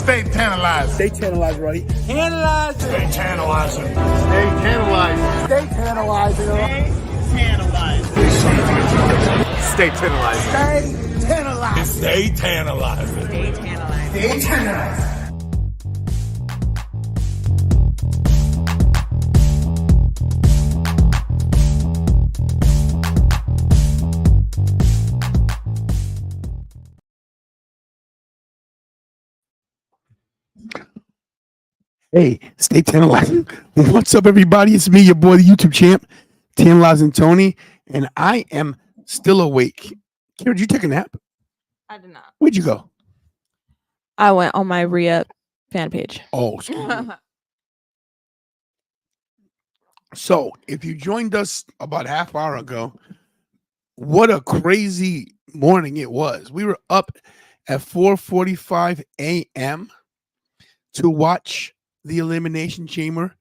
Stay tantalized. Stay tantalized, right? Tantalizing. Stay tantalizing. Stay tantalizing. Stay tantalizing. Stay tantalizing. Stay tantalizing. Stay tantalizing. Stay tantalizing. Stay tantalizing. Hey, stay tantalizing. What's up, everybody? It's me, your boy, the YouTube champ, Tantalizing Tony, and I am still awake. Kira, did you take a nap? I did not. Where'd you go? I went on my Rhea fan page. Oh, excuse me. So, if you joined us about half hour ago, what a crazy morning it was. We were up at 4:45 a.m. to watch the Elimination Chamber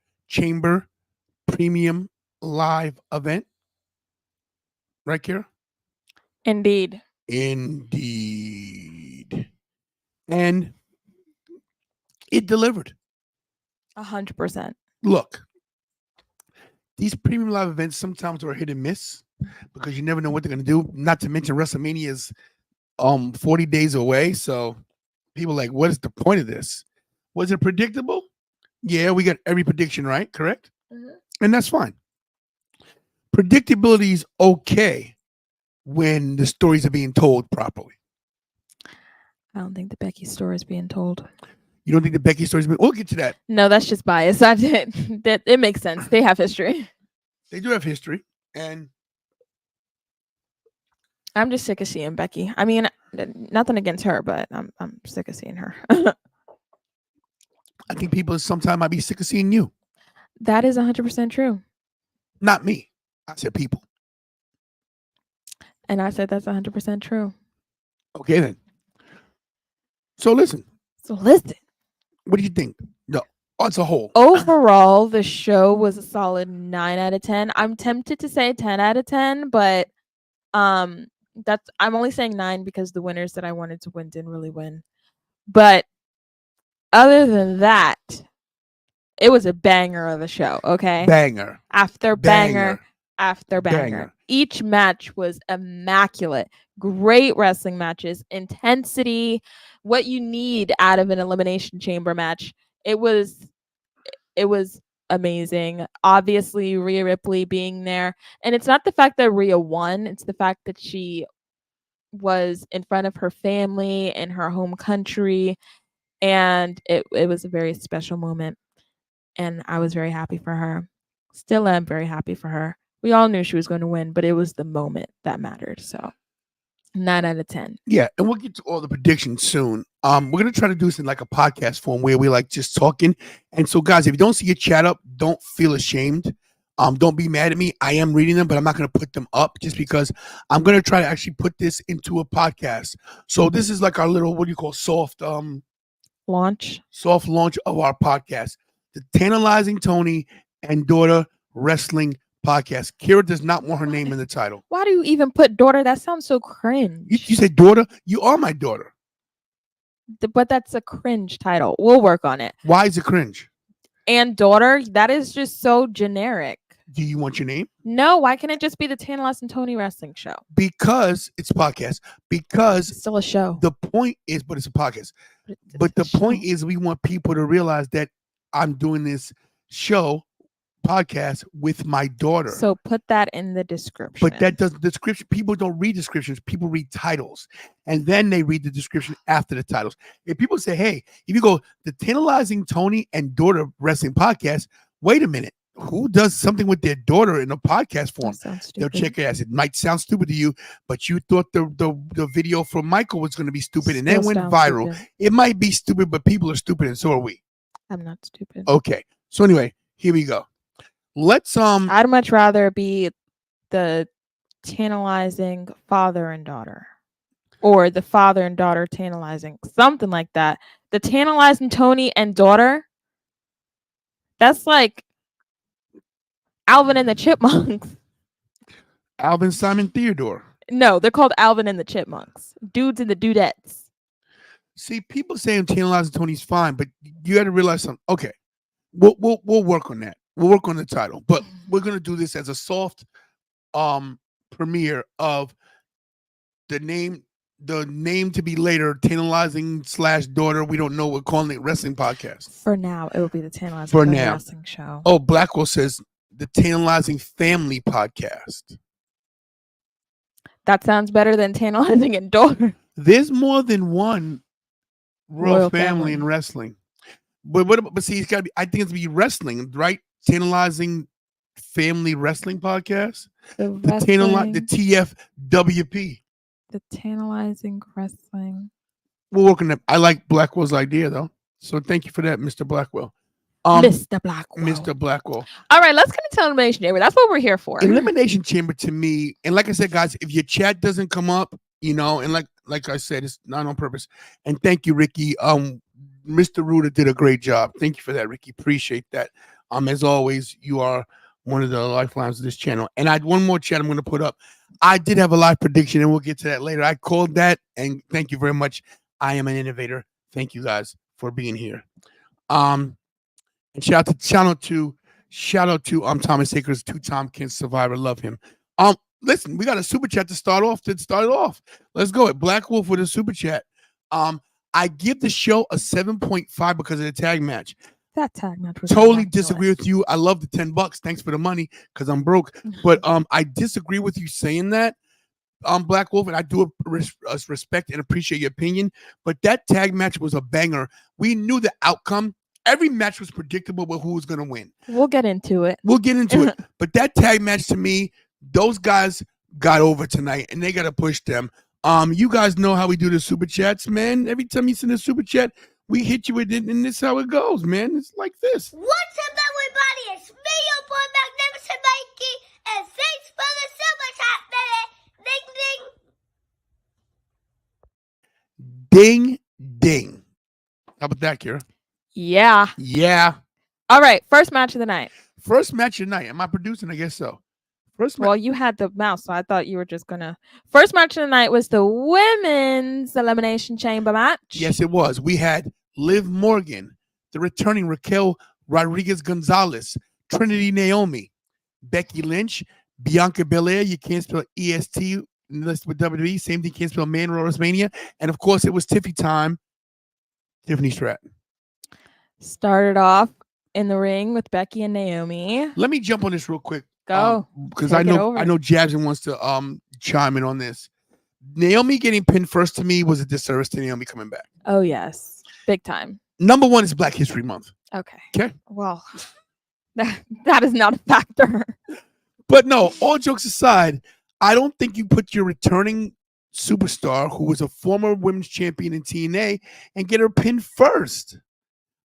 Premium Live event. Right, Kira? Indeed. Indeed. And it delivered. 100%. Look, these Premium Live events sometimes are hit and miss because you never know what they're going to do. Not to mention WrestleMania is 40 days away. So people are like, what is the point of this? Was it predictable? Yeah, we got every prediction right, correct? Mm-hmm. And that's fine. Predictability is okay when the stories are being told properly. I don't think the Becky story is being told. You don't think the Becky story is being... We'll get to that. No, that's just bias. That it makes sense. They have history. They do have history. And I'm just sick of seeing Becky. I mean, nothing against her, but I'm sick of seeing her. I think people sometimes might be sick of seeing you. That is 100% true. Not me. I said people. And I said that's 100% true. Okay, then. So listen. What do you think? No, as a whole. Overall, the show was a solid 9 out of 10. I'm tempted to say 10 out of 10, but I'm only saying 9 because the winners that I wanted to win didn't really win. But other than that, it was a banger of a show, okay? Banger. After banger. After banger. Each match was immaculate. Great wrestling matches. Intensity. What you need out of an Elimination Chamber match. It was amazing. Obviously, Rhea Ripley being there. And it's not the fact that Rhea won. It's the fact that she was in front of her family in her home country. And it was a very special moment. And I was very happy for her. Still am very happy for her. We all knew she was going to win, but it was the moment that mattered. So 9 out of 10. Yeah, and we'll get to all the predictions soon. We're going to try to do this in like a podcast form where we like just talking. And so, guys, if you don't see your chat up, don't feel ashamed. Don't be mad at me. I am reading them, but I'm not going to put them up just because I'm going to try to actually put this into a podcast. So this is like our little, what do you call, soft launch of our podcast, the Tantalizing Tony and Daughter Wrestling Podcast. Kira does not want her name in the title. Why do you even put daughter? That sounds so cringe. You say daughter? You are my daughter. But that's a cringe title. We'll work on it. Why is it cringe? And daughter, that is just so generic. Do you want your name? No, why can't it just be the Tantalizing Tony Wrestling Show? Because it's a podcast. Because it's still a show. The point is, but it's a podcast. But the point is, we want people to realize that I'm doing this podcast with my daughter. So put that in the description. But that does description. People don't read descriptions. People read titles, and then they read the description after the titles. If people say, "Hey," if you go the Tantalizing Tony and Daughter Wrestling Podcast, wait a minute. Who does something with their daughter in a podcast form? They'll check it out. It might sound stupid to you, but you thought the video from Michael was going to be stupid, and then went viral. Stupid. It might be stupid, but people are stupid, and so are we. I'm not stupid. Okay. So anyway, here we go. Let's I'd much rather be the tantalizing father and daughter, or the father and daughter tantalizing, something like that. The Tantalizing Tony and Daughter. That's like Alvin and the Chipmunks. Alvin, Simon, Theodore. No, they're called Alvin and the Chipmunks. Dudes and the Dudettes. See, people saying Tantalizing Tony's fine, but you got to realize something. Okay, we'll work on that. We'll work on the title, but we're gonna do this as a soft premiere of the name to be later, Tantalizing / daughter. We don't know. We're calling it Wrestling Podcast. For now, it will be the Tantalizing For Tony now. Wrestling Show. Oh, Blackwell says the Tantalizing Family Podcast. That sounds better than Tantalizing and Daughter. There's more than one royal family Family. in wrestling. But see, it's gotta be, I think it's be wrestling, right? Tantalizing Family Wrestling Podcast. The TFWP. The Tantalizing Wrestling. We're working up. I like Blackwell's idea though. So thank you for that, Mr. Blackwell. Mr. Blackwell. Mr. Blackwell. All right, let's get into Elimination Chamber. That's what we're here for. Elimination Chamber to me, and like I said, guys, if your chat doesn't come up, you know, and like I said, it's not on purpose. And thank you, Ricky. Mr. Ruda did a great job. Thank you for that, Ricky. Appreciate that. As always, you are one of the lifelines of this channel. And I had one more chat I'm going to put up. I did have a live prediction, and we'll get to that later. I called that, and thank you very much. I am an innovator. Thank you guys for being here. And shout out to Thomas Akers, 2-time Cancer survivor. Love him. Listen, we got a super chat to start it off. Let's go. Black Wolf with a super chat. I give the show a 7.5 because of the tag match. That tag match was totally disagree with you. I love the $10. Thanks for the money because I'm broke. But I disagree with you saying that, Black Wolf, and I do respect and appreciate your opinion. But that tag match was a banger. We knew the outcome. Every match was predictable with who was going to win. We'll get into it. But that tag match, to me, those guys got over tonight, and they got to push them. You guys know how we do the super chats, man. Every time you send a super chat, we hit you with it, and this is how it goes, man. It's like this. What's up, everybody? It's me, your boy, Magnificent Mikey, and thanks for the super chat, baby. Ding, ding. Ding, ding. How about that, Kira? Yeah. Yeah. All right. First match of the night. First match of the night. Am I producing? I guess so. Well, you had the mouse, so I thought you were just gonna. First match of the night was the women's elimination chamber match. Yes, it was. We had Liv Morgan, the returning Raquel Rodriguez Gonzalez, Trinity Naomi, Becky Lynch, Bianca Belair. You can't spell EST unless with WWE. Same thing, can't spell Man WrestleMania. And of course, it was Tiffy time. Tiffany Stratton started off in the ring with Becky and Naomi. Let me jump on this real quick. Go. Because I know Jabson wants to chime in on this. Naomi getting pinned first to me was a disservice to Naomi coming back. Oh, yes. Big time. Number one is Black History Month. Okay. Well, that is not a factor. But no, all jokes aside, I don't think you put your returning superstar, who was a former women's champion in TNA, and get her pinned first.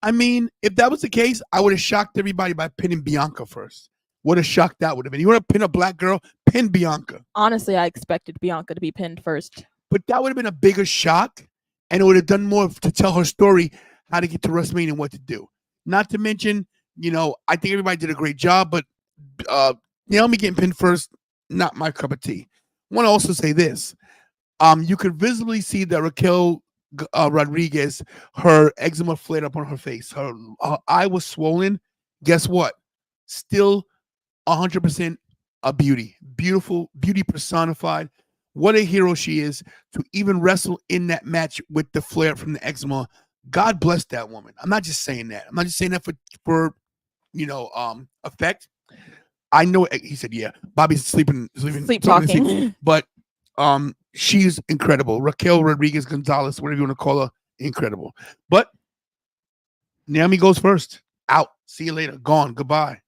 I mean, if that was the case, I would have shocked everybody by pinning Bianca first. What a shock that would have been. You want to pin a black girl? Pin Bianca. Honestly, I expected Bianca to be pinned first. But that would have been a bigger shock, and it would have done more to tell her story, how to get to WrestleMania and what to do. Not to mention, I think everybody did a great job, but Naomi getting pinned first, not my cup of tea. I want to also say this. You could visibly see that Raquel Rodriguez, her eczema flared up on her face. Her eye was swollen. Guess what? Still 100% a beauty. Beautiful, beauty personified. What a hero she is to even wrestle in that match with the flare from the eczema. God bless that woman. I'm not just saying that. I'm not just saying that for effect. I know he said, yeah, Bobby's sleep talking. But she's incredible. Raquel Rodriguez Gonzalez, whatever you want to call her, incredible. But Naomi goes first. Out. See you later. Gone. Goodbye.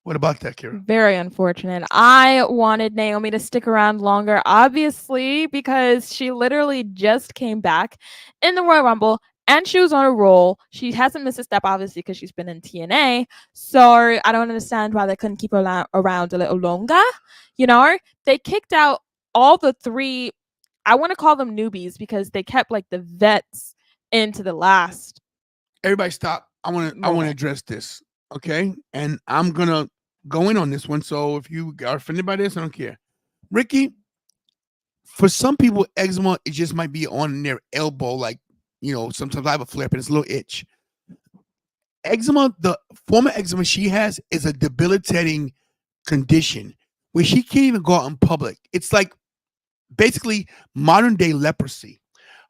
What about that, Kira? Very unfortunate. I wanted Naomi to stick around longer, obviously, because she literally just came back in the Royal Rumble and she was on a roll. She hasn't missed a step, obviously, because she's been in TNA. So I don't understand why they couldn't keep her around a little longer. They kicked out all the three, I want to call them newbies, because they kept like the vets into the last. Everybody stop. I want to address this. Okay. And I'm going to go in on this one. So if you are offended by this, I don't care. Ricky, for some people, eczema, it just might be on their elbow, like sometimes I have a flare, but it's a little itch. Eczema, the form of eczema she has is a debilitating condition where she can't even go out in public. It's like basically modern day leprosy.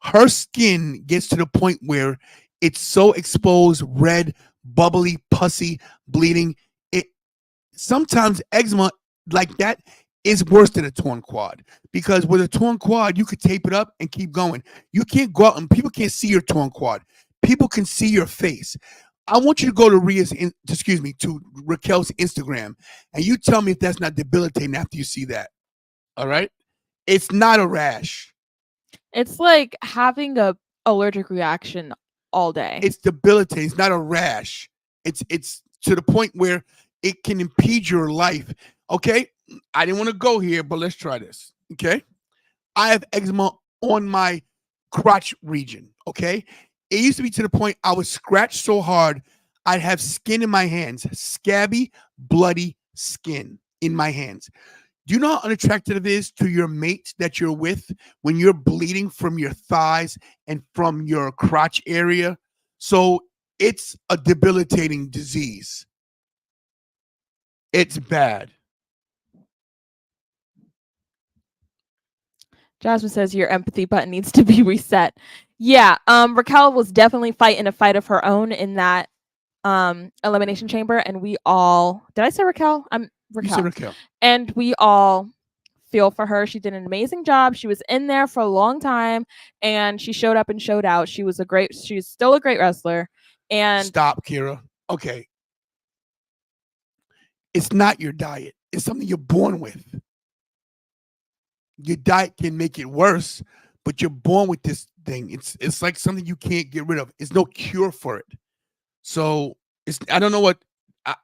Her skin gets to the point where it's so exposed, red, bubbly, pussy, bleeding. It sometimes eczema like that is worse than a torn quad, because with a torn quad you could tape it up and keep going. You can't go out and people can't see your torn quad. People can see your face. I want you to go to to Raquel's Instagram, and you tell me if that's not debilitating after you see that. All right, it's not a rash. It's like having a allergic reaction all day. It's debilitating. It's not a rash. It's to the point where it can impede your life. Okay, I didn't want to go here, but let's try this. Okay, I have eczema on my crotch region. Okay, it used to be to the point I would scratch so hard I'd have skin in my hands, scabby, bloody skin in my hands. Do you know how unattractive it is to your mate that you're with when you're bleeding from your thighs and from your crotch area? So it's a debilitating disease. It's bad. Jasmine says your empathy button needs to be reset. Yeah, Raquel was definitely fighting a fight of her own in that elimination chamber, and we all did I say Raquel? I'm Raquel. You said Raquel. And we all feel for her. She did an amazing job. She was in there for a long time, and she showed up and showed out. She's still a great wrestler. And stop, Kira. Okay. It's not your diet. It's something you're born with. Your diet can make it worse, but you're born with this thing. It's like something you can't get rid of. There's no cure for it. So I don't know what.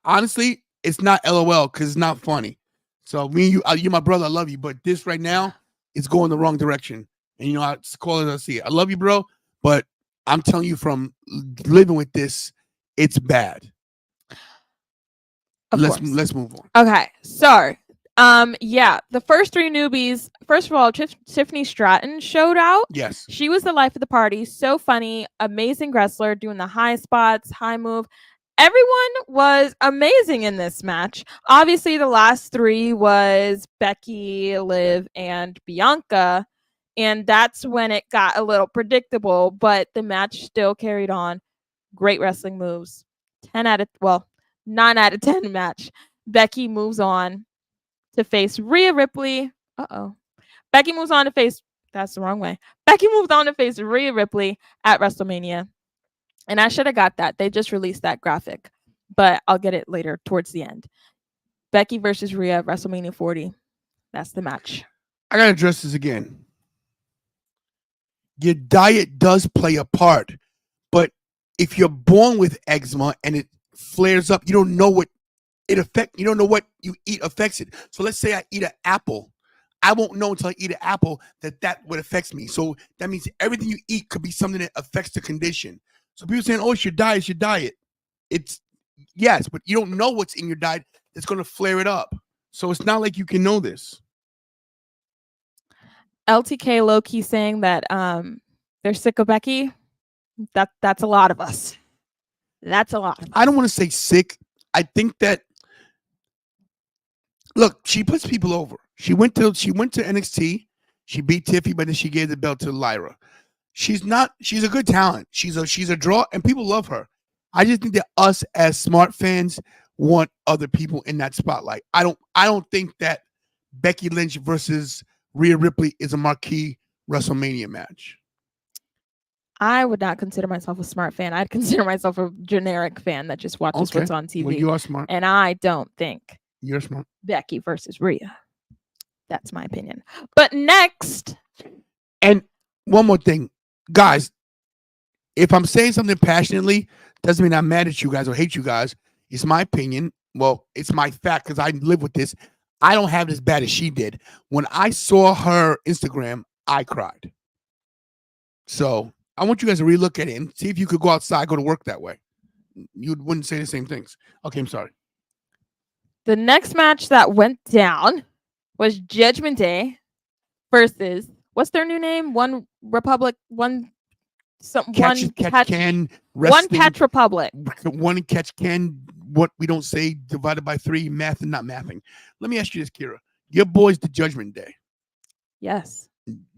Honestly, it's not LOL because it's not funny. So me and you're my brother. I love you, but this right now is going the wrong direction. And I call it as I see it. I love you, bro, but I'm telling you from living with this, it's bad. Let's move on. Okay, so the first three newbies. First of all, Tiffany Stratton showed out. Yes, she was the life of the party. So funny, amazing wrestler, doing the high spots, high move. Everyone was amazing in this match. Obviously, the last three was Becky, Liv, and Bianca, and that's when it got a little predictable. But the match still carried on. Great wrestling moves. 9 out of 10 match. Becky moves on to face Rhea Ripley. Becky moves on to face. That's the wrong way. Becky moved on to face Rhea Ripley at WrestleMania. And I should have got that. They just released that graphic, but I'll get it later towards the end. Becky versus Rhea at WrestleMania 40. That's the match. I got to address this again. Your diet does play a part, but if you're born with eczema and it flares up, you don't know what it affects. You don't know what you eat affects it. So let's say I eat an apple. I won't know until I eat an apple that what affects me. So that means everything you eat could be something that affects the condition. So people saying, "Oh, it's your diet, it's your diet." It's yes, but you don't know what's in your diet that's going to flare it up. So it's not like you can know this. LTK low-key saying that they're sick of Becky. That's a lot of us. That's a lot of us. I don't want to say sick. I think that look, she puts people over. She went to NXT. She beat Tiffy, but then she gave the belt to Lyra. She's a good talent. She's a draw, and people love her. I just think that us as smart fans want other people in that spotlight. I don't think that Becky Lynch versus Rhea Ripley is a marquee WrestleMania match. I would not consider myself a smart fan. I'd consider myself a generic fan that just watches what's on TV. Well, you are smart. And I don't think you're smart. Becky versus Rhea. That's my opinion. But next. And one more thing. Guys, if I'm saying something passionately, doesn't mean I'm mad at you guys or hate you guys. It's my opinion. Well, it's my fact because I live with this. I don't have it as bad as she did. When I saw her Instagram, I cried. So I want you guys to relook at it and see if you could go outside, go to work that way. You wouldn't say the same things. Okay, I'm sorry. The next match that went down was Judgment Day versus, what's their new name? One Republic, one catch can one wrestling. catch republic. One catch can. What we don't say divided by 3, math and not mathing. Let me ask you this, Kira. Your boys, the Judgment Day. Yes.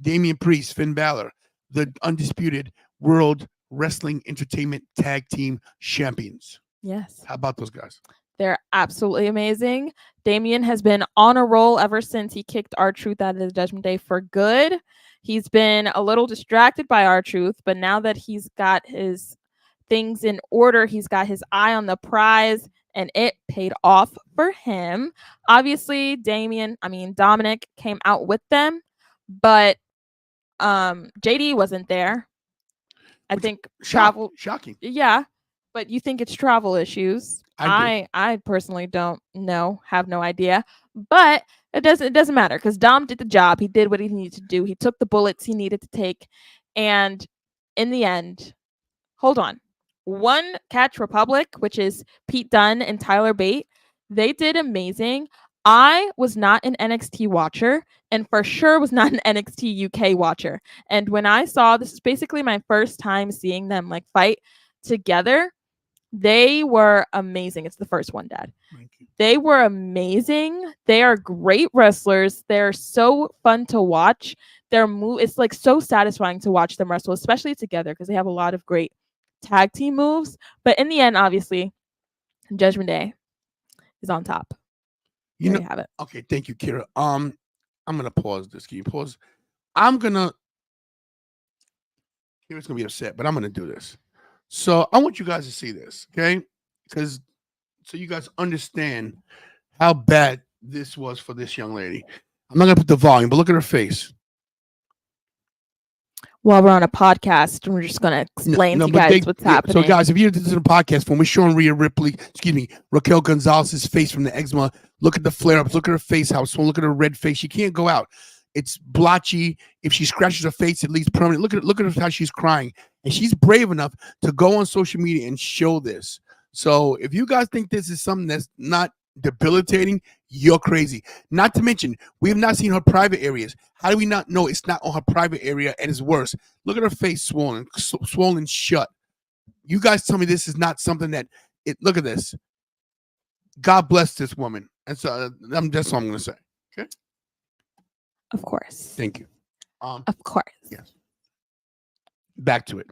Damian Priest, Finn Balor, the undisputed World Wrestling Entertainment Tag Team Champions. Yes. How about those guys? They're absolutely amazing. Damian has been on a roll ever since he kicked R-Truth out of the Judgment Day for good. He's been a little distracted by R-Truth, but now that he's got his things in order, he's got his eye on the prize, and it paid off for him. Obviously, Dominic came out with them, but JD wasn't there. I think travel shocking. Yeah, but you think it's travel issues. I personally don't know, have no idea. But it doesn't matter because Dom did the job. He did what he needed to do. He took the bullets he needed to take. And in the end, hold on. One Catch Republic, which is Pete Dunne and Tyler Bate, they did amazing. I was not an NXT watcher and for sure was not an NXT UK watcher. And when I saw, this is basically my first time seeing them like fight together, they were amazing. It's the first one, Dad. Thank you. They were amazing. They are great wrestlers. They're so fun to watch. It's like so satisfying to watch them wrestle, especially together because they have a lot of great tag team moves. But in the end, obviously, Judgment Day is on top. There you have it. Okay, thank you, Kira. I'm gonna pause this. Can you pause? Kira's gonna be upset, but I'm gonna do this. So I want you guys to see this, okay? Because so you guys understand how bad this was for this young lady. I'm not gonna put the volume, but look at her face. While we're on a podcast, we're just gonna explain to you guys what's happening. So, guys, if you're this is a podcast when we're showing Raquel Gonzalez's face from the eczema. Look at the flare-ups. Look at her face, how swollen. Look at her red face. She can't go out. It's blotchy. If she scratches her face, it leaves permanent. Look at how she's crying, and she's brave enough to go on social media and show this. So, if you guys think this is something that's not debilitating, you're crazy. Not to mention, we have not seen her private areas. How do we not know it's not on her private area and it's worse? Look at her face swollen shut. You guys tell me this is not something look at this. God bless this woman. And so that's all I'm going to say. Okay. Of course. Thank you. Of course. Yes. Back to it.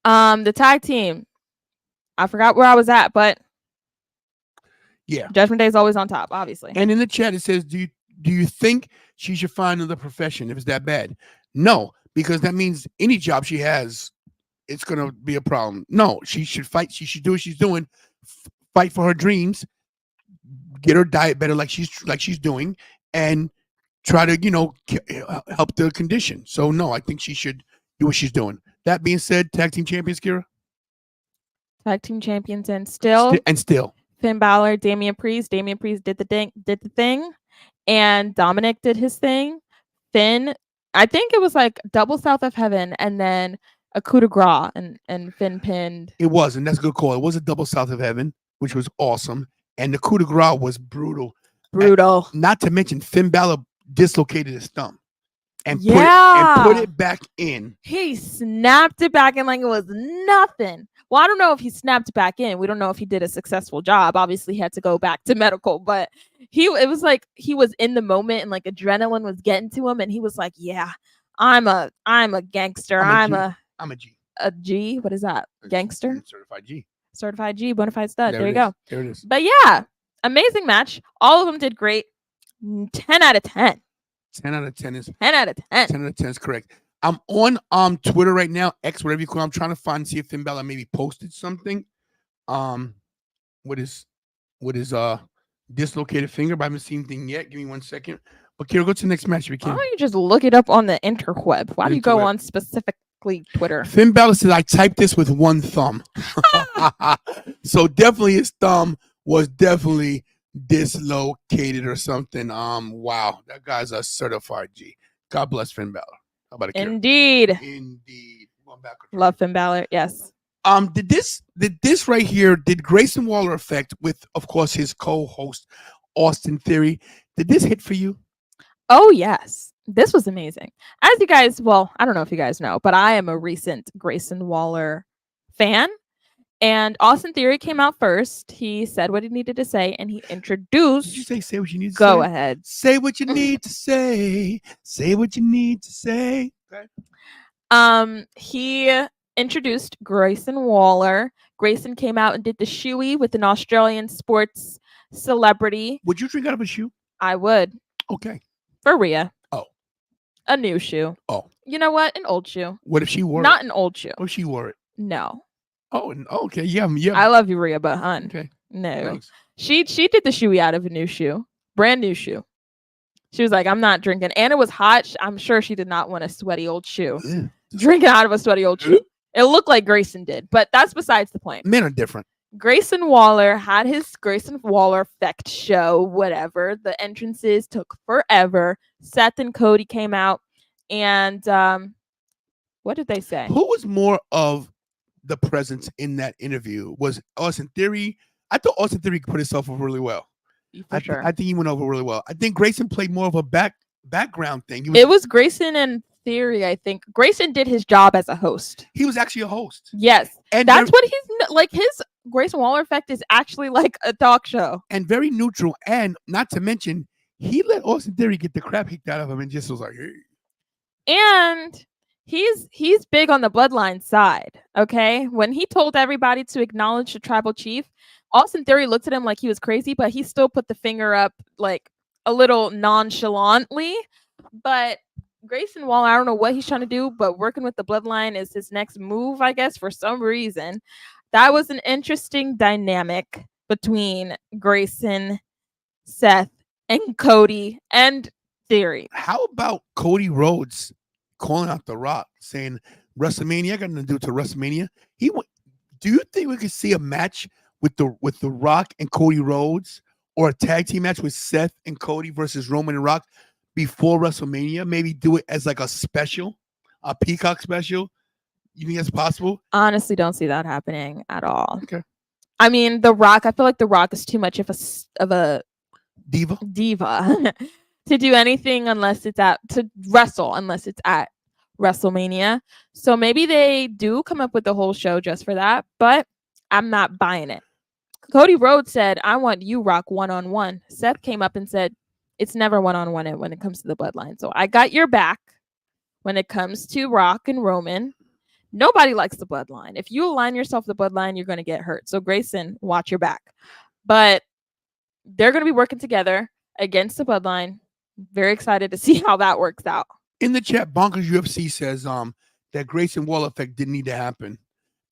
The tag team. I forgot where I was at, but yeah, Judgment Day is always on top, obviously. And in the chat it says, do you think she should find another profession if it's that bad? No, because that means any job she has, it's gonna be a problem. No, she should fight. She should do what she's doing. Fight for her dreams. Get her diet better, like she's doing, and try to help the condition. So no, I think she should do what she's doing. That being said, tag team champions, Kira. Tag team champions, and still. Finn Balor, Damian Priest. Damian Priest did the thing, and Dominic did his thing. Finn, I think it was like double South of Heaven, and then a coup de grace, and Finn pinned. It was, and that's a good call. It was a double South of Heaven, which was awesome, and the coup de grace was brutal. And not to mention, Finn Balor dislocated his thumb, and put it back in. He snapped it back in like it was nothing. Well, I don't know if he snapped back in. We don't know if he did a successful job. Obviously, he had to go back to medical, but it was like he was in the moment and like adrenaline was getting to him, and he was like, "Yeah, I'm a gangster. I'm a G. A G. What is that? Gangster? Certified G. Bona fide stud. There you go. There it is. But yeah, amazing match. All of them did great. 10 out of 10. 10 out of 10 is 10 out of 10. 10 out of 10 is correct. I'm on Twitter right now, X, whatever you call it. I'm trying to see if Finn Balor maybe posted something. What is dislocated finger, but I haven't seen anything yet. Give me 1 second. But Kira, go to the next match if you can. Why don't you just look it up on the interweb? Why do you go on specifically Twitter? Finn Balor said, I typed this with one thumb. So definitely his thumb was definitely dislocated or something. Wow. That guy's a certified G. God bless Finn Balor. How about it, Kira? Indeed. Going back. Love Finn Balor. Yes. Did this right here, did Grayson Waller affect with, of course, his co-host Austin Theory? Did this hit for you? Oh, yes. This was amazing. As you guys, well, I don't know if you guys know, but I am a recent Grayson Waller fan. And Austin Theory came out first. He said what he needed to say, and he introduced. Did you say what you need to Go say? ahead. Say what you need to say. Say what you need to say. Okay. He introduced Grayson Waller. Grayson came out and did the shoey with an Australian sports celebrity. Would you drink out of a shoe? I would. Okay. For Rhea. Oh. A new shoe. Oh. You know what? An old shoe. What if she wore it? Not an old shoe. What if she wore it? No. Oh, okay. Yeah. I love you, Rhea, but hun. Okay. No. Thanks. She did the shoey out of a new shoe. Brand new shoe. She was like, I'm not drinking. And it was hot. I'm sure she did not want a sweaty old shoe. Ugh. Drinking out of a sweaty old shoe. It looked like Grayson did, but that's besides the point. Men are different. Grayson Waller had his Grayson Waller effect show, whatever. The entrances took forever. Seth and Cody came out, and what did they say? Who was more of the presence in that interview? Was Austin Theory? I thought Austin Theory put himself over really well. For sure. I think he went over really well. I think Grayson played more of a background thing. It was Grayson and Theory, I think. Grayson did his job as a host. He was actually a host. Yes. And that's what he's like. His Grayson Waller effect is actually like a talk show. And very neutral. And not to mention, he let Austin Theory get the crap kicked out of him and just was like, hey. And he's big on the bloodline side. Okay. When he told everybody to acknowledge the tribal chief, Austin Theory looked at him like he was crazy, but he still put the finger up like a little nonchalantly. But Grayson Waller, I don't know what he's trying to do, but working with the bloodline is his next move, I guess, for some reason. That was an interesting dynamic between Grayson, Seth, and Cody and Theory. How about Cody Rhodes calling out The Rock, saying WrestleMania got nothing to do to WrestleMania? Do you think we could see a match with the Rock and Cody Rhodes, or a tag team match with Seth and Cody versus Roman and Rock before WrestleMania? Maybe do it as like a special, a Peacock special. You think that's possible? Honestly, don't see that happening at all. Okay. I mean, The Rock, I feel like The Rock is too much of a diva to do anything unless it's at WrestleMania. So maybe they do come up with the whole show just for that, but I'm not buying it. Cody Rhodes said, I want you, Rock, one-on-one. Seth came up and said, it's never one-on-one when it comes to the bloodline. So I got your back when it comes to Rock and Roman. Nobody likes the bloodline. If you align yourself with the bloodline, you're going to get hurt. So Grayson, watch your back. But they're going to be working together against the bloodline. Very excited to see how that works out. In the chat, Bonkers UFC says that Grayson Waller effect didn't need to happen.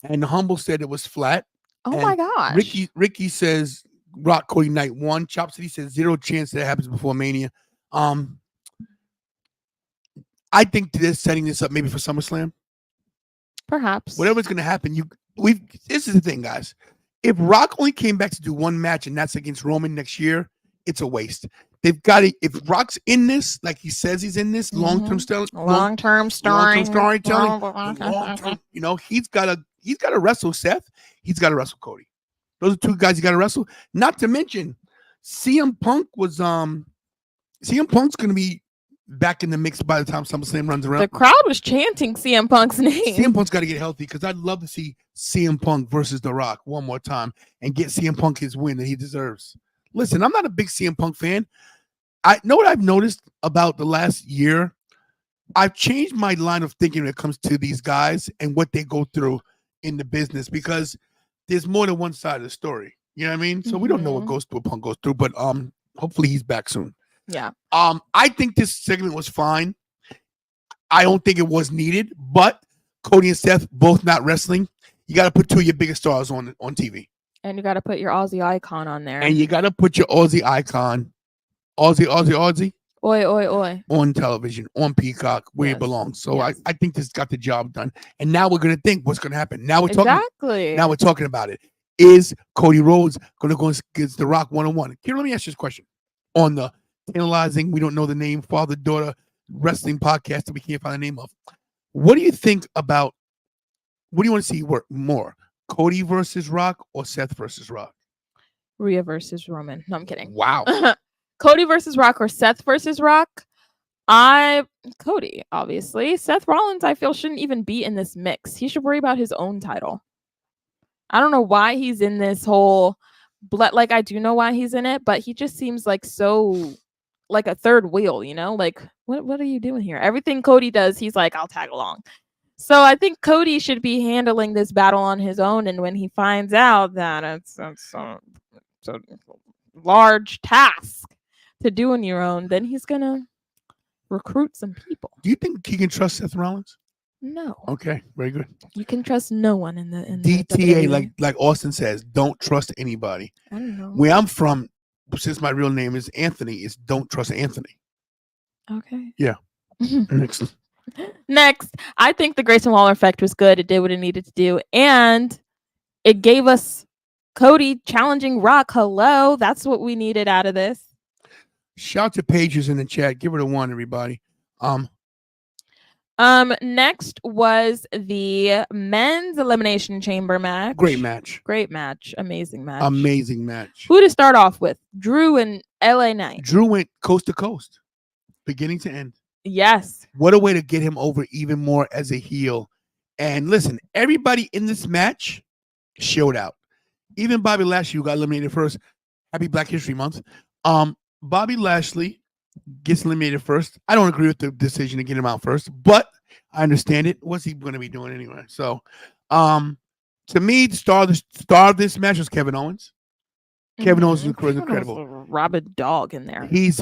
And Humble said it was flat. Oh and my gosh. Ricky says Rock Cody night 1. Chop City says 0 chance that happens before Mania. I think they're setting this up maybe for SummerSlam. Perhaps. Whatever's gonna happen, this is the thing, guys. If Rock only came back to do one match and that's against Roman next year, it's a waste. They've got to, if Rock's in this, like he says he's in this, long-term storytelling, he's got to wrestle Seth. He's got to wrestle Cody. Those are two guys he got to wrestle. Not to mention, CM Punk's going to be back in the mix by the time SummerSlam runs around. The crowd was chanting CM Punk's name. CM Punk's got to get healthy because I'd love to see CM Punk versus The Rock one more time and get CM Punk his win that he deserves. Listen, I'm not a big CM Punk fan. I know what I've noticed about the last year. I've changed my line of thinking when it comes to these guys and what they go through in the business, because there's more than one side of the story. You know what I mean? So we don't know what Punk goes through, but hopefully he's back soon. Yeah. I think this segment was fine. I don't think it was needed, but Cody and Seth both not wrestling. You got to put two of your biggest stars on TV. And you got to put your Aussie icon on there. And you got to put your Aussie icon, Aussie, oi, on television, on Peacock, where it belongs. So I think this got the job done. And now we're going to think what's going to happen. Now we're talking about it. Is Cody Rhodes going to go against The Rock one-on-one? Kira, let me ask you this question. On the Tantalizing, we don't know the name, father-daughter wrestling podcast that we can't find the name of. What do you think about, what do you want to see work more? Cody versus Rock or Seth versus Rock? Rhea versus Roman. No, I'm kidding. Wow. Cody versus Rock or Seth versus Rock? Cody, obviously. Seth Rollins, I feel, shouldn't even be in this mix. He should worry about his own title. I don't know why he's in this whole like I do know why he's in it, but he just seems like so like a third wheel, you know? Like what are you doing here? Everything Cody does, he's like, I'll tag along. So I think Cody should be handling this battle on his own, and when he finds out that it's a large task to do on your own, then he's gonna recruit some people. Do you think he can trust Seth Rollins? No. Okay, very good. You can trust no one in the DTA, WWE. like Austin says, don't trust anybody. I don't know. Where I'm from, since my real name is Anthony, is don't trust Anthony. Okay. Yeah. Next. Next, I think the Grayson Waller effect was good. It did what it needed to do, and it gave us Cody challenging Rock. Hello, that's what we needed out of this. Shout to Pages in the chat. Give her a 1, everybody. Next was the men's elimination chamber match. Great match. Great match. Amazing match. Amazing match. Who to start off with? Drew and LA Knight. Drew went coast to coast, beginning to end. Yes. What a way to get him over even more as a heel. And listen, everybody in this match showed out. Even Bobby Lashley, who got eliminated first. Happy Black History Month. Bobby Lashley gets eliminated first. I don't agree with the decision to get him out first, but I understand it. What's he going to be doing anyway? So, to me, the star of this match was Kevin Owens. Kevin Owens was incredible. Rabid dog in there. He's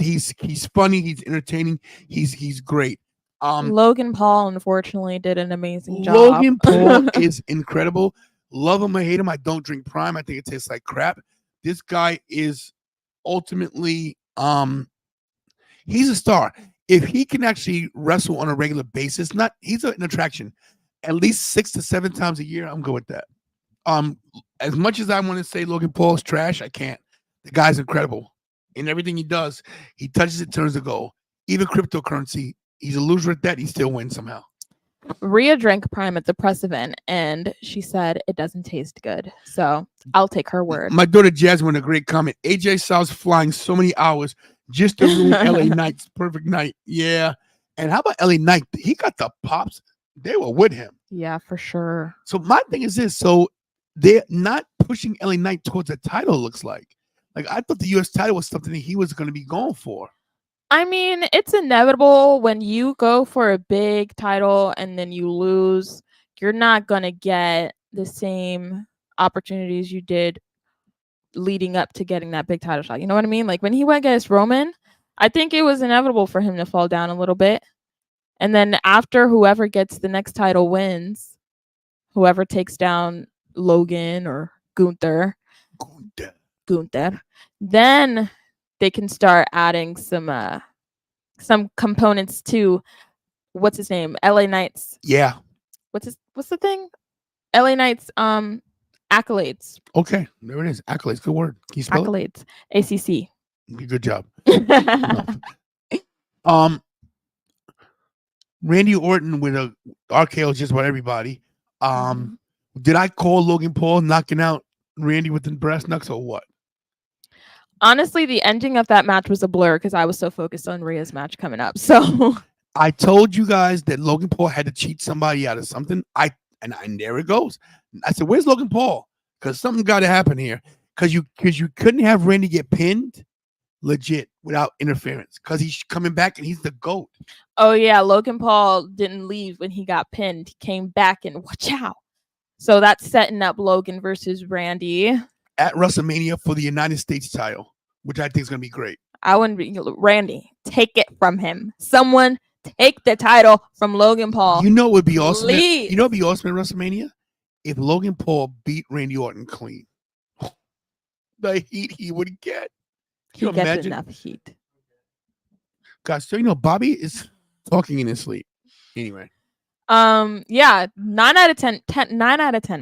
funny. He's entertaining. He's great. Logan Paul, unfortunately, did an amazing job. Logan Paul is incredible. Love him or hate him. I don't drink Prime. I think it tastes like crap. This guy is ultimately he's a star. If he can actually wrestle on a regular basis, he's an attraction at least 6 to 7 times a year. I'm good with that. As much as I want to say Logan Paul's trash, I can't. The guy's incredible in everything he does. He touches it, turns to gold. Even cryptocurrency, he's a loser at that. He still wins somehow. Rhea drank Prime at the press event, and she said it doesn't taste good. So I'll take her word. My daughter Jasmine, a great comment. AJ Styles flying so many hours just to ruin LA Knight's perfect night. Yeah. And how about LA Knight? He got the pops. They were with him. Yeah, for sure. So my thing is this. So they're not pushing LA Knight towards a title, looks like. Like, I thought the U.S. title was something that he was going to be going for. I mean, it's inevitable when you go for a big title and then you lose. You're not going to get the same opportunities you did leading up to getting that big title shot. You know what I mean? Like, when he went against Roman, I think it was inevitable for him to fall down a little bit. And then after whoever gets the next title wins, whoever takes down Logan or Gunther, then they can start adding some components to what's his name? LA Knight's. Yeah. What's the thing? LA Knight's accolades. Okay, there it is. Accolades. Good word. Can you spell accolades. ACC. Good job. Randy Orton with a RKO just about everybody. Did I call Logan Paul knocking out Randy with the brass knucks or what? Honestly, the ending of that match was a blur because I was so focused on Rhea's match coming up. So I told you guys that Logan Paul had to cheat somebody out of something. And there it goes. I said, "Where's Logan Paul?" Because something got to happen here. Because you couldn't have Randy get pinned legit without interference. Because he's coming back and he's the GOAT. Oh yeah, Logan Paul didn't leave when he got pinned. He came back and watch out. So that's setting up Logan versus Randy at WrestleMania for the United States title, which I think is going to be great. I wouldn't be Randy. Take it from him. Someone take the title from Logan Paul. You know what would be awesome? Please. You know what would be awesome at WrestleMania? If Logan Paul beat Randy Orton clean. The heat he would get. He gets imagine? Enough heat. Guys, so you know Bobby is talking in his sleep. Anyway. Yeah, 9 out of 10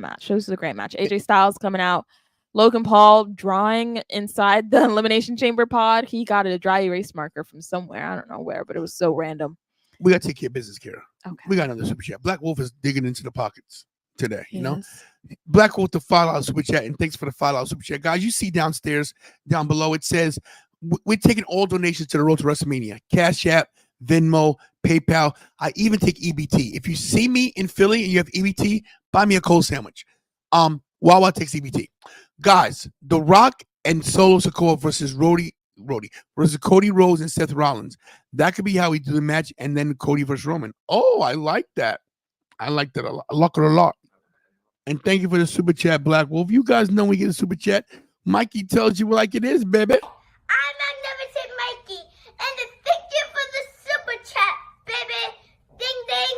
match. This was a great match. AJ Styles coming out. Logan Paul drawing inside the Elimination Chamber pod. He got a dry erase marker from somewhere. I don't know where, but it was so random. We got to take care of business, Kara. Okay. We got another super chat. Black Wolf is digging into the pockets today, you know? Black Wolf, the $5 super chat, and thanks for the $5 super chat. Guys, you see downstairs, down below, it says, we're taking all donations to the road to WrestleMania. Cash App, Venmo, PayPal. I even take EBT. If you see me in Philly and you have EBT, buy me a cold sandwich. Wawa takes EBT. Guys, The Rock and Solo Sikoa versus versus Cody Rhodes and Seth Rollins. That could be how we do the match, and then Cody versus Roman. Oh, I like that. I like that a lot. I like it a lot. And thank you for the super chat, Black Wolf. You guys know we get a super chat. Mikey tells you like it is, baby. I'm Magnificent Mikey, and thank you for the super chat, baby. Ding ding.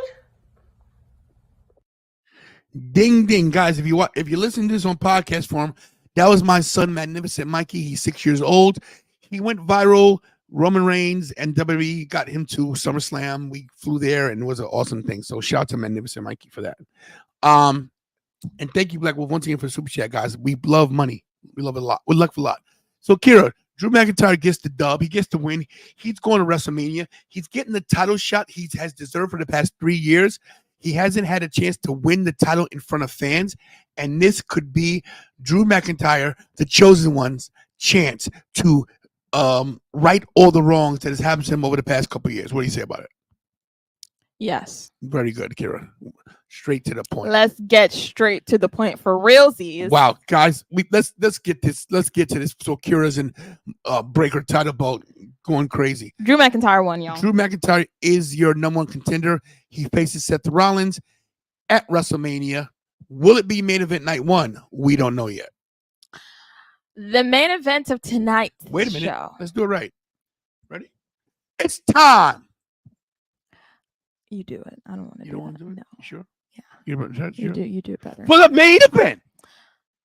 Ding ding, guys! If you listen to this on podcast form, that was my son, Magnificent Mikey. He's 6 years old. He went viral. Roman Reigns and WWE got him to SummerSlam. We flew there, and it was an awesome thing. So shout out to Magnificent Mikey for that. And thank you, Black Wolf, once again for the super chat, guys. We love money. We love it a lot. We love it a lot. So, Kira, Drew McIntyre gets the dub. He gets the win. He's going to WrestleMania. He's getting the title shot he has deserved for the past 3 years. He hasn't had a chance to win the title in front of fans. And this could be Drew McIntyre, the chosen one's chance to right all the wrongs that has happened to him over the past couple of years. What do you say about it? Yes. Very good, Kira. Straight to the point. Let's get straight to the point for realsies. Wow, guys, let's get this. Let's get to this. So Kira's in breaker title belt going crazy. Drew McIntyre won, y'all. Drew McIntyre is your number one contender. He faces Seth Rollins at WrestleMania. Will it be main event night one? We don't know yet. The main event of tonight's Wait a minute. show. Let's do it right. Ready? It's time. You do it. I don't want to do it. You don't want to do it? No. You sure? Yeah. Sure? You do it better. For the main event.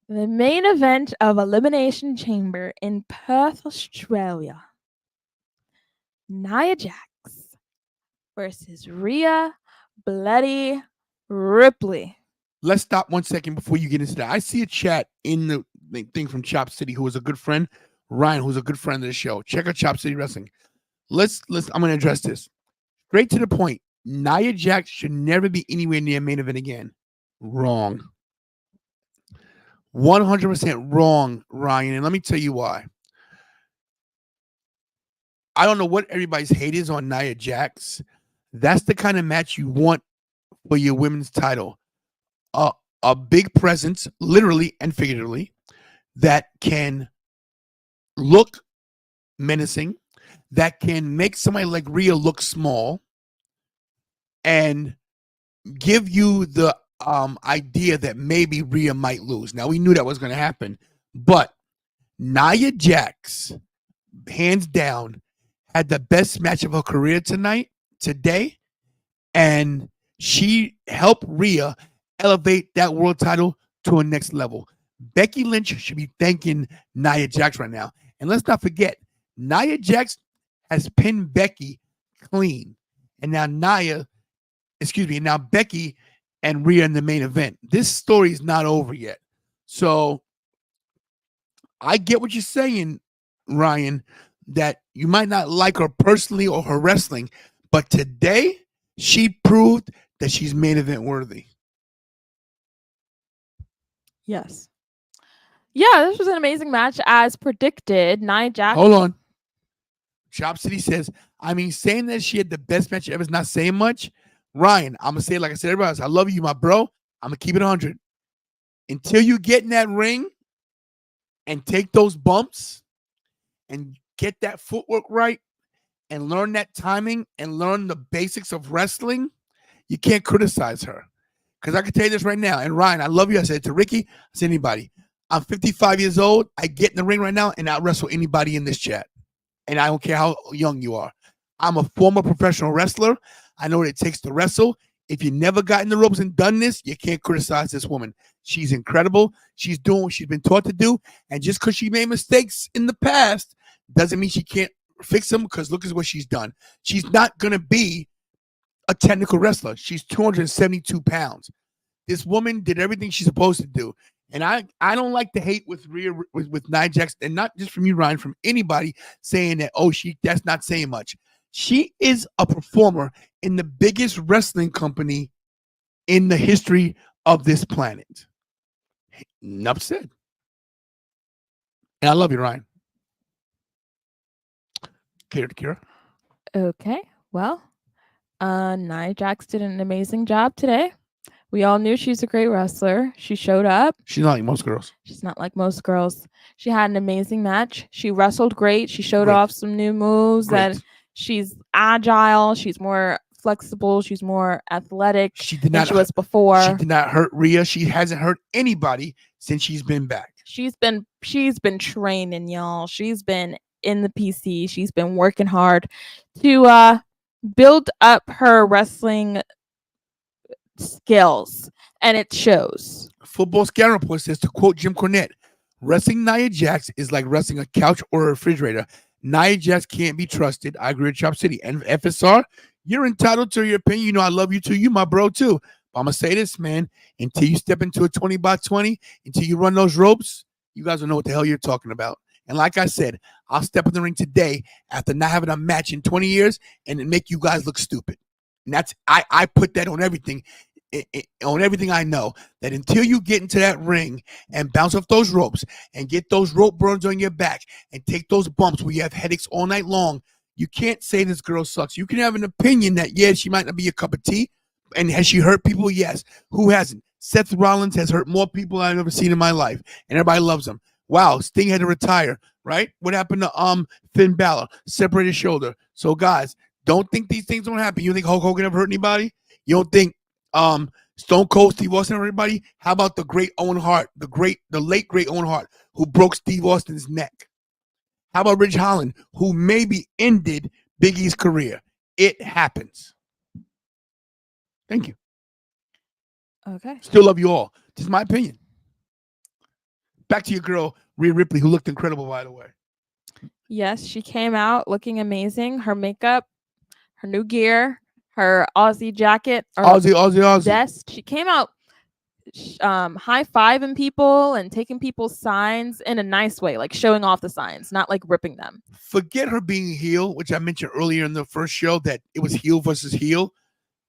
The main event of Elimination Chamber in Perth, Australia. Nia Jax versus Rhea Bloody Ripley. Let's stop 1 second before you get into that. I see a chat in the thing from Chop City, who is a good friend, Ryan, who's a good friend of the show. Check out Chop City Wrestling. I'm going to address this straight to the point. Nia Jax should never be anywhere near main event again. Wrong. 100% wrong, Ryan. And let me tell you why. I don't know what everybody's hate is on Nia Jax. That's the kind of match you want for your women's title. A big presence, literally and figuratively, that can look menacing, that can make somebody like Rhea look small, and give you the idea that maybe Rhea might lose. Now, we knew that was going to happen, but Nia Jax, hands down, had the best match of her career today, and she helped Rhea elevate that world title to a next level. Becky Lynch should be thanking Nia Jax right now. And let's not forget, Nia Jax has pinned Becky clean. And now Becky and Rhea in the main event. This story is not over yet. So I get what you're saying, Ryan, that you might not like her personally or her wrestling, but today she proved that she's main event worthy. Yes. Yeah, this was an amazing match as predicted. Nia Jax. Hold on. Chop City says, saying that she had the best match ever is not saying much. Ryan, I'm going to say it like I said everybody else. I love you, my bro. I'm going to keep it 100. Until you get in that ring and take those bumps and get that footwork right and learn that timing and learn the basics of wrestling, you can't criticize her. Because I can tell you this right now. And Ryan, I love you. I said it to Ricky. I said anybody. I'm 55 years old. I get in the ring right now and I wrestle anybody in this chat. And I don't care how young you are. I'm a former professional wrestler. I know what it takes to wrestle. If you never got in the ropes and done this, you can't criticize this woman. She's incredible. She's doing what she's been taught to do. And just because she made mistakes in the past doesn't mean she can't fix them, because look at what she's done. She's not going to be a technical wrestler. She's 272 pounds. This woman did everything she's supposed to do. And I don't like to hate with Rhea, with Nia Jax, and not just from you, Ryan, from anybody saying that, that's not saying much. She is a performer in the biggest wrestling company in the history of this planet. Enough said. And I love you, Ryan. Kira. Okay. Well, Nia Jax did an amazing job today. We all knew she's a great wrestler. She showed up. She's not like most girls. She's not like most girls. She had an amazing match. She wrestled great. She showed Great. off some new moves. Great. That she's agile. She's more flexible. She's more athletic She did than not. she was before. She did not hurt Rhea. She hasn't hurt anybody since she's been back. She's been training, y'all. She's been in the PC. She's been working hard to build up her wrestling skills, and it shows. Football Scout Report says, to quote Jim Cornette, wrestling Nia Jax is like wrestling a couch or a refrigerator. Nia Jax can't be trusted. I agree with Chop City. And FSR, you're entitled to your opinion. You know I love you too. You my bro too. But I'm going to say this, man. Until you step into a 20 by 20, until you run those ropes, you guys don't know what the hell you're talking about. And like I said, I'll step in the ring today after not having a match in 20 years and make you guys look stupid. And that's I put that on everything. On everything I know, that until you get into that ring and bounce off those ropes and get those rope burns on your back and take those bumps where you have headaches all night long, you can't say this girl sucks. You can have an opinion that, yeah, she might not be your cup of tea. And has she hurt people? Yes. Who hasn't? Seth Rollins has hurt more people I've ever seen in my life, and everybody loves him. Wow, Sting had to retire, right? What happened to Finn Balor? Separated shoulder. So guys, don't think these things don't happen. You think Hulk Hogan ever hurt anybody? You don't think Stone Cold Steve Austin and everybody? How about the great Owen Hart, the late great Owen Hart, who broke Steve Austin's neck? How about Ridge Holland, who maybe ended Big E's career? It happens. Thank you. Okay. Still love you all. This is my opinion. Back to your girl, Rhea Ripley, who looked incredible, by the way. Yes, she came out looking amazing. Her makeup, her new gear, her Aussie jacket, or Aussie. vest. She came out high-fiving people and taking people's signs in a nice way, like showing off the signs, not like ripping them. Forget her being heel, which I mentioned earlier in the first show, that it was heel versus heel.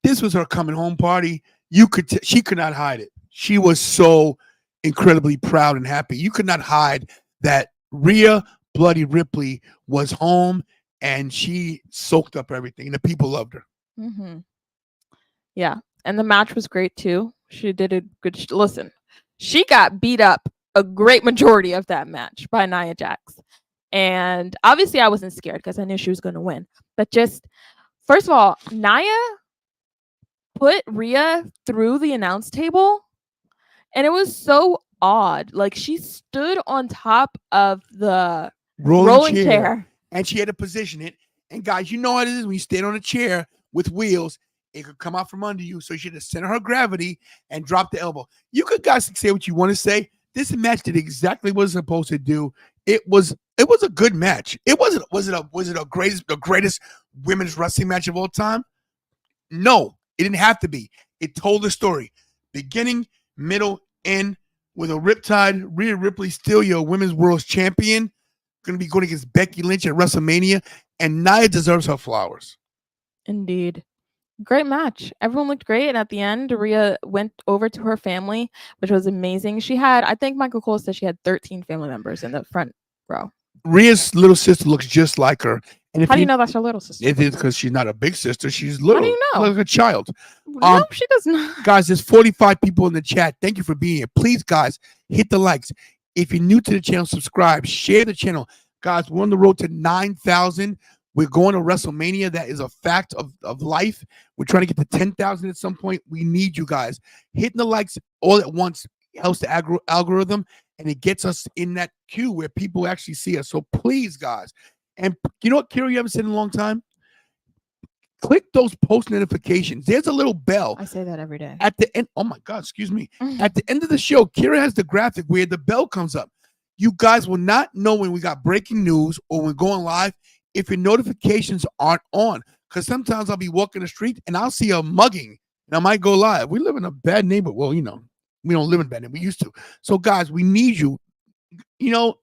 This was her coming home party. She could not hide it. She was so incredibly proud and happy. You could not hide that Rhea Bloody Ripley was home, and she soaked up everything, and the people loved her. Mm-hmm. Yeah, and the match was great too. She did a good. Listen, she got beat up a great majority of that match by Nia Jax, and obviously I wasn't scared because I knew she was going to win. But just first of all, Nia put Rhea through the announce table, and it was so odd. Like, she stood on top of the rolling chair, and she had to position it. And guys, you know how it is when you stand on a chair with wheels, it could come out from under you. So she had to center her gravity and drop the elbow. You could guys say what you want to say. This match did exactly what it was supposed to do. It was a good match. It wasn't. Was it the greatest women's wrestling match of all time? No, it didn't have to be. It told the story, beginning, middle, end. With a riptide, Rhea Ripley, still your women's world champion, going to be going against Becky Lynch at WrestleMania, and Nia deserves her flowers. Indeed. Great match. Everyone looked great, and at the end, Rhea went over to her family, which was amazing. She had, I think Michael Cole said she had 13 family members in the front row. Rhea's little sister looks just like her. And how do you know that's her little sister? It is because she's not a big sister. She's little. How do you know? Like a child. No, she does not. Guys, there's 45 people in the chat. Thank you for being here. Please, guys, hit the likes. If you're new to the channel, subscribe. Share the channel. Guys, we're on the road to 9,000. We're going to WrestleMania. That is a fact of life. We're trying to get to 10,000 at some point. We need you guys. Hitting the likes all at once helps the algorithm, and it gets us in that queue where people actually see us. So please, guys. And you know what, Kira, you haven't said in a long time? Click those post notifications. There's a little bell. I say that every day. At the end, oh my God, excuse me. At the end of the show, Kira has the graphic where the bell comes up. You guys will not know when we got breaking news or when we're going live if your notifications aren't on. Because sometimes I'll be walking the street and I'll see a mugging and I might go live. We live in a bad neighborhood. Well, you know, we don't live in a bad neighborhood. We used to. So, guys, we need you. You know,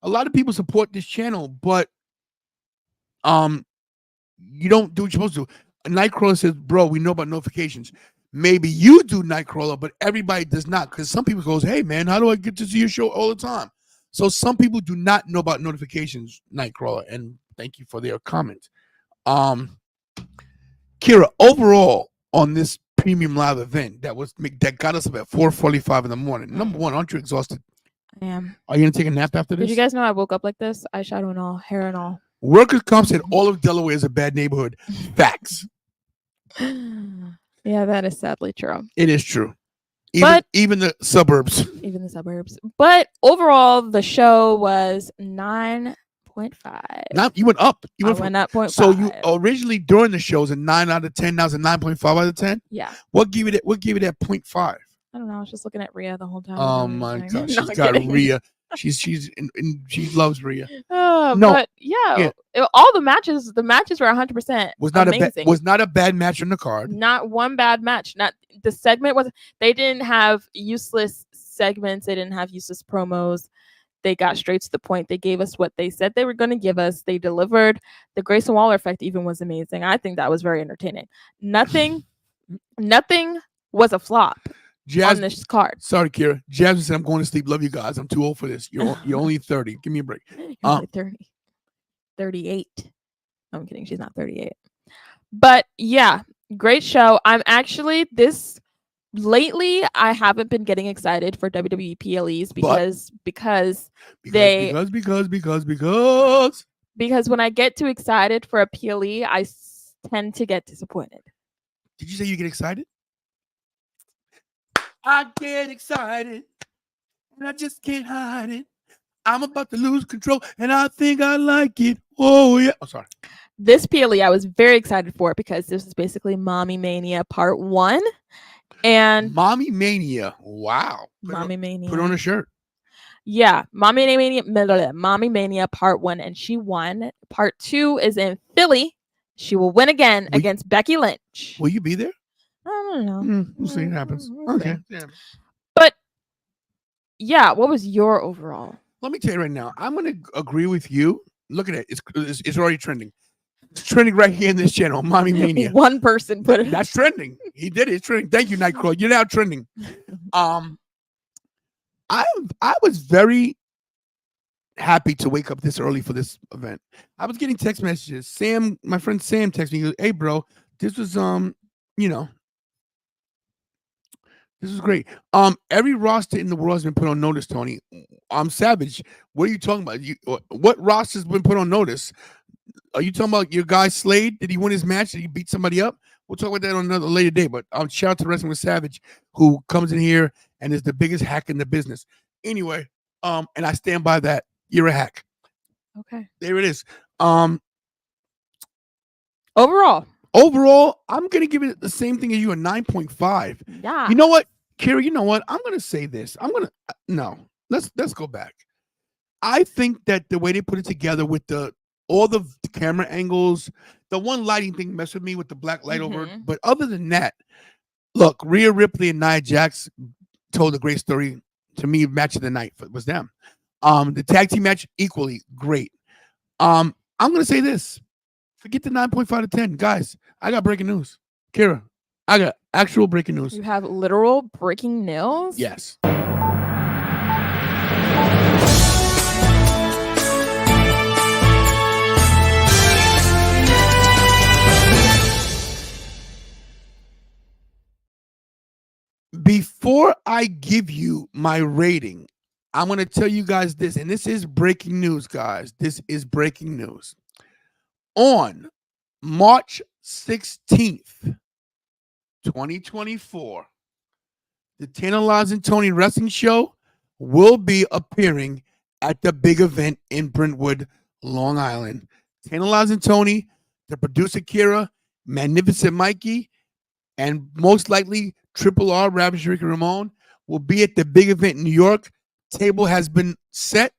a lot of people support this channel, but you don't do what you're supposed to do. Nightcrawler says, bro, we know about notifications. Maybe you do, Nightcrawler, but everybody does not. Because some people goes, hey, man, how do I get to see your show all the time? So some people do not know about notifications, Nightcrawler, and thank you for their comment. Kira, overall on this premium live event that got us up at 4:45 in the morning. Number one, aren't you exhausted? I am. Are you gonna take a nap after this? Did you guys know I woke up like this? Eyeshadow and all, hair and all. Workers' comp said all of Delaware is a bad neighborhood. Facts. Yeah, that is sadly true. It is true. Even the suburbs. Even the suburbs. But overall, the show was 9.5. You went up. I went up 0.5. So you originally during the show was a 9 out of 10. Now it's a 9.5 out of 10. Yeah. What gave it that 0.5? I don't know. I was just looking at Rhea the whole time. Oh my gosh, she's got Rhea. She loves Rhea. But yeah, all the matches were 100%. Was not a bad match on the card. Not one bad match. Not the segment was. They didn't have useless segments. They didn't have useless promos. They got straight to the point. They gave us what they said they were going to give us. They delivered. The Grayson Waller effect even was amazing. I think that was very entertaining. Nothing was a flop. On this card. Sorry, Kira. Jasmine said, I'm going to sleep. Love you guys. I'm too old for this. You're only 30. Give me a break. You're only 30. 38. I'm kidding. She's not 38. But yeah, great show. I'm actually lately I haven't been getting excited for WWE PLEs because when I get too excited for a PLE, I tend to get disappointed. Did you say you get excited? I get excited and I just can't hide it. I'm about to lose control and I think I like it. Oh yeah. Oh, sorry. This PLE I was very excited for because this is basically Mommy Mania Part 1. And Mommy Mania. Wow. Mommy Mania. Put on a shirt. Yeah. Mommy Mania Part 1, and she won. Part 2 is in Philly. She will win again against Becky Lynch. Will you be there? I don't know. We'll see what happens. Okay. Yeah. But yeah, what was your overall? Let me tell you right now. I'm going to agree with you. Look at it. It's already trending. It's trending right here in this channel. Mommy Mania. One person put it. That's trending. He did it. It's trending. Thank you, Nightcrawler. You're now trending. I was very happy to wake up this early for this event. I was getting text messages. My friend Sam texted me. He goes, hey, bro, this was this is great. Every roster in the world has been put on notice, Tony. I'm Savage. What are you talking about? What roster's been put on notice? Are you talking about your guy Slade? Did he win his match? Did he beat somebody up? We'll talk about that on another later day. But shout out to Wrestling with Savage, who comes in here and is the biggest hack in the business. Anyway, and I stand by that. You're a hack. Okay. There it is. Overall, I'm going to give it the same thing as you, a 9.5. Yeah. You know what, Kira, you know what? I'm going to say this. Let's go back. I think that the way they put it together with all the camera angles, the one lighting thing messed with me with the black light over it. But other than that, look, Rhea Ripley and Nia Jax told a great story. To me, match of the night was them. The tag team match, equally great. I'm going to say this. Forget the 9.5 to 10. Guys, I got breaking news. Kira, I got actual breaking news. You have literal breaking news? Yes. Before I give you my rating, I'm going to tell you guys this, and this is breaking news, guys. This is breaking news. On March 16th, 2024, the Tantalizing Tony Wrestling Show will be appearing at the big event in Brentwood, Long Island. Tantalizing Tony, the producer Kira, Magnificent Mikey, and most likely Triple R, Ravish Ricky Ramon will be at the big event in New York. Table has been set.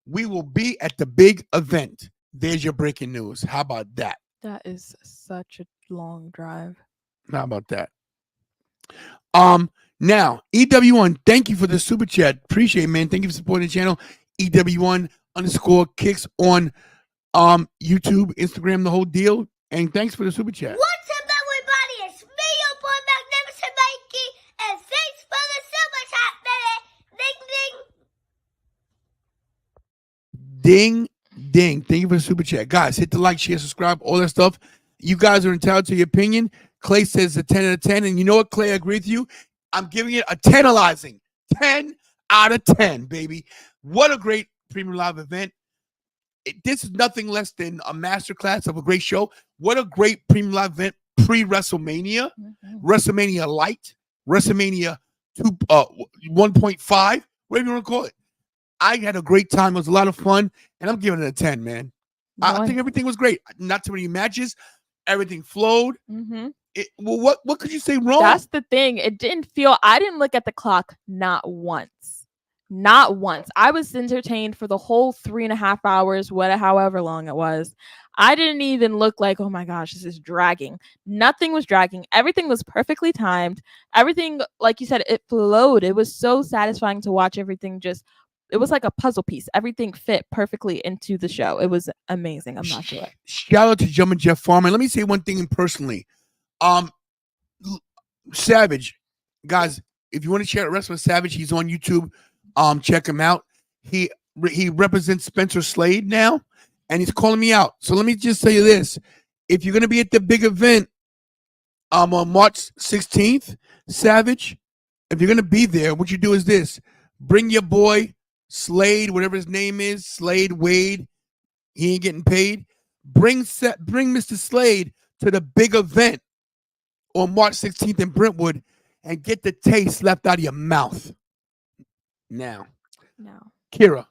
We will be at the big event. There's your breaking news. How about that? That is such a long drive. How about that? Now, EW1, thank you for the super chat. Appreciate it, man. Thank you for supporting the channel. EW1_kicks on YouTube, Instagram, the whole deal. And thanks for the super chat. What's up, everybody? It's me, your boy, Magnificent Mikey, and thanks for the super chat, baby. Ding, ding. Ding, ding. Thank you for the super chat. Guys, hit the like, share, subscribe, all that stuff. You guys are entitled to your opinion. Clay says a 10 out of 10. And you know what, Clay? I agree with you. I'm giving it a tantalizing 10 out of 10, baby. What a great premium live event. This is nothing less than a masterclass of a great show. What a great premium live event pre-WrestleMania, WrestleMania Light, WrestleMania 1.5, whatever you want to call it. I had a great time. It was a lot of fun, and I'm giving it a 10, man. I think everything was great. Not too many matches. Everything flowed. Well, what could you say wrong? That's the thing. It didn't feel. I didn't look at the clock not once. Not once. I was entertained for the whole 3.5 hours, however long it was. I didn't even look like, oh my gosh, this is dragging. Nothing was dragging. Everything was perfectly timed. Everything, like you said, it flowed. It was so satisfying to watch everything just. It was like a puzzle piece. Everything fit perfectly into the show. It was amazing. I'm not sure. Shout out to Jumpin' Jeff Farmer. Let me say one thing personally. Savage, guys, if you want to check out Wrestling Savage, he's on YouTube. Check him out. He represents Spencer Slade now, and he's calling me out. So let me just say this: if you're gonna be at the big event, on March 16th, Savage, if you're gonna be there, what you do is this: bring your boy Slade, whatever his name is, Slade Wade. He ain't getting paid. Bring Mr. Slade to the big event on March 16th in Brentwood, and get the taste left out of your mouth. Now, Kira,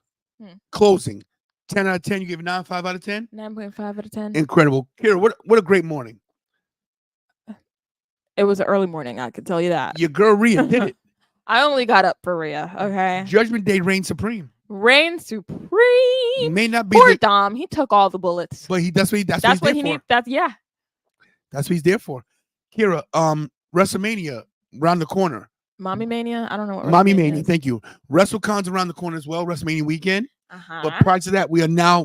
closing. 10 out of 10. You give it 9.5 out of 10? 9.5 out of 10. Incredible. Kira, what a great morning. It was an early morning, I can tell you that. Your girl Rhea did it. I only got up for Rhea, okay? Judgment Day reigns supreme. Reign supreme. He may not be Poor Dom. He took all the bullets. But that's what he needs. That's what he's there for. Kira, WrestleMania around the corner. Mommy Mania? I don't know what Mommy Mania, thank you. WrestleCon's around the corner as well, WrestleMania weekend. But prior to that, we are now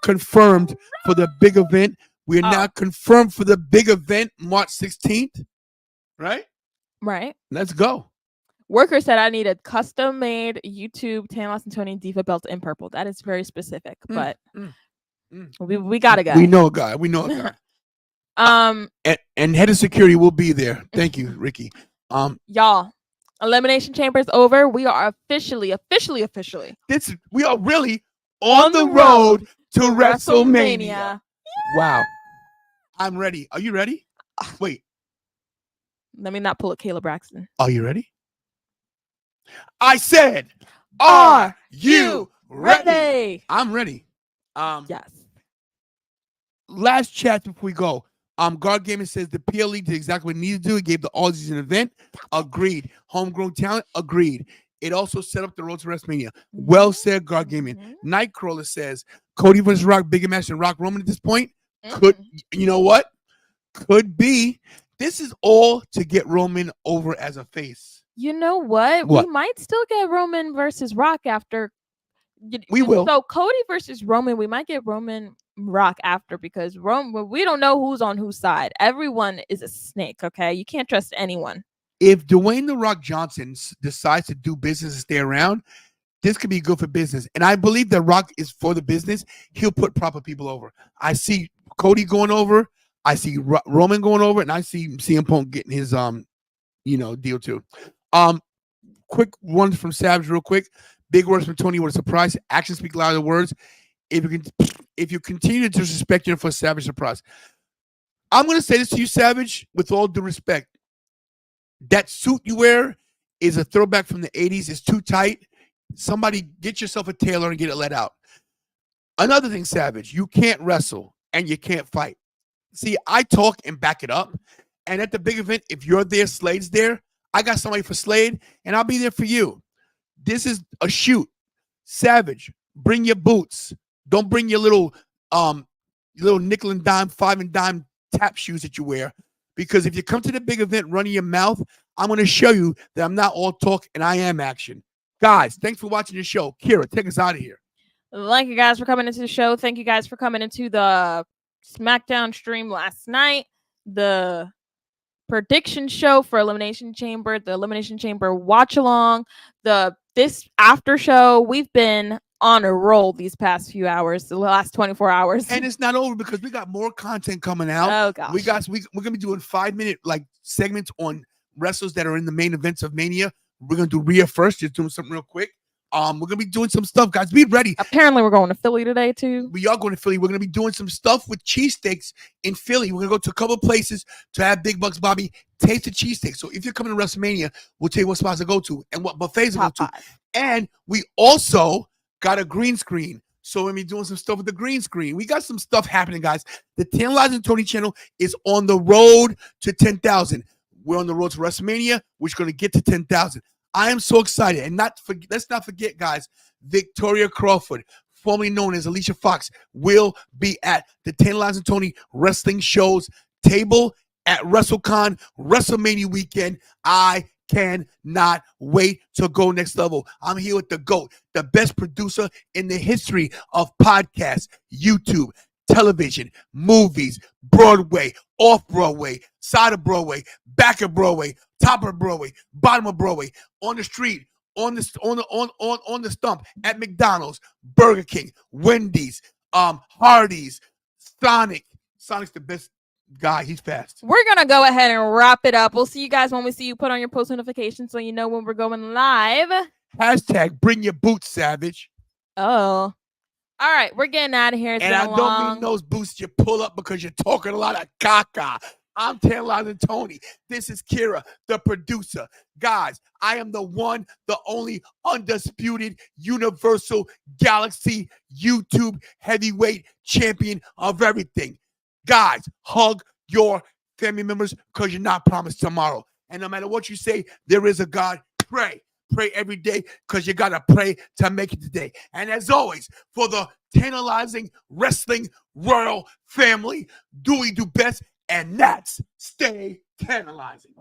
confirmed for the big event. We are now confirmed for the big event, March 16th. Right? Right. Let's go. Worker said I need a custom-made YouTube Tantalization Tony Diva belt in purple. That is very specific, but we got a guy. We know a guy. And head of security will be there. Thank you, Ricky. Y'all, Elimination Chamber is over. We are officially. We are really on the road to WrestleMania. Yeah. Wow. I'm ready. Are you ready? Wait. Let me not pull a Kayla Braxton. Are you ready? I said, are you ready? I'm ready. Yes. Last chat before we go. Guard Gaming says the PL League did exactly what it needed to do. It gave the Aussies an event. Agreed. Homegrown talent. Agreed. It also set up the road to WrestleMania. Well said, Guard Gaming. Nightcrawler says Cody versus Rock, bigger match than Rock Roman at this point. You know what? Could be. This is all to get Roman over as a face. You know what? We might still get Roman versus Rock after. We will. So Cody versus Roman, we might get Roman Rock after, because we don't know who's on whose side. Everyone is a snake, okay? You can't trust anyone. If Dwayne The Rock Johnson decides to do business and stay around, this could be good for business. And I believe that Rock is for the business. He'll put proper people over. I see Cody going over. I see Roman going over, and I see CM Punk getting his deal too. Quick one from Savage, real quick. Big words from Tony. What a surprise! Actions speak louder than words. If you continue to disrespect him for Savage, surprise. I'm gonna say this to you, Savage, with all due respect. That suit you wear is a throwback from the 80s. It's too tight. Somebody get yourself a tailor and get it let out. Another thing, Savage, you can't wrestle and you can't fight. See, I talk and back it up. And at the big event, if you're there, Slade's there, I got somebody for Slade, and I'll be there for you. This is a shoot. Savage, bring your boots. Don't bring your little nickel and dime, 5 and dime tap shoes that you wear. Because if you come to the big event running your mouth, I'm going to show you that I'm not all talk and I am action. Guys, thanks for watching the show. Kira, take us out of here. Thank you guys for coming into the show. Thank you guys for coming into the SmackDown stream last night. The prediction show for Elimination Chamber, the Elimination Chamber watch along, this after show. We've been on a roll these past few hours, the last 24 hours. And it's not over because we got more content coming out. Oh gosh. We're gonna be doing 5-minute like segments on wrestlers that are in the main events of Mania. We're gonna do Rhea first, just doing something real quick. We're gonna be doing some stuff, guys. Be ready. Apparently, we're going to Philly today too. We are going to Philly. We're gonna be doing some stuff with cheesesteaks in Philly. We're gonna go to a couple of places to have Big Bucks Bobby taste the cheesesteak. So if you're coming to WrestleMania, we'll tell you what spots to go to and what buffets to go Top to. 5. And we also got a green screen. So we're gonna be doing some stuff with the green screen. We got some stuff happening, guys. The Tantalizing Tony channel is on the road to 10,000. We're on the road to WrestleMania, which is gonna get to 10,000. I am so excited. And let's not forget, guys, Victoria Crawford, formerly known as Alicia Fox, will be at the Tantalizing Tony Wrestling Show's table at WrestleCon, WrestleMania weekend. I cannot wait to go next level. I'm here with the GOAT, the best producer in the history of podcasts, YouTube, television, movies, Broadway, off Broadway, side of Broadway, back of Broadway, top of Broadway, bottom of Broadway, on the street, on the stump, at McDonald's, Burger King, Wendy's, Hardee's, Sonic. Sonic's the best guy. He's fast. We're gonna go ahead and wrap it up. We'll see you guys when we see you. Put on your post notifications so you know when we're going live. Hashtag bring your boots, Savage. Oh. All right, we're getting out of here. It's And I been don't long. mean those boots you pull up because you're talking a lot of caca. I'm Tantalizing Tony. This is Kira, the producer. Guys, I am the one, the only undisputed Universal Galaxy YouTube heavyweight champion of everything. Guys, hug your family members because you're not promised tomorrow. And no matter what you say, there is a God. Pray. Pray every day because you got to pray to make it today. And as always, for the Tantalizing Wrestling Royal family, do we do best? And that's stay tantalizing.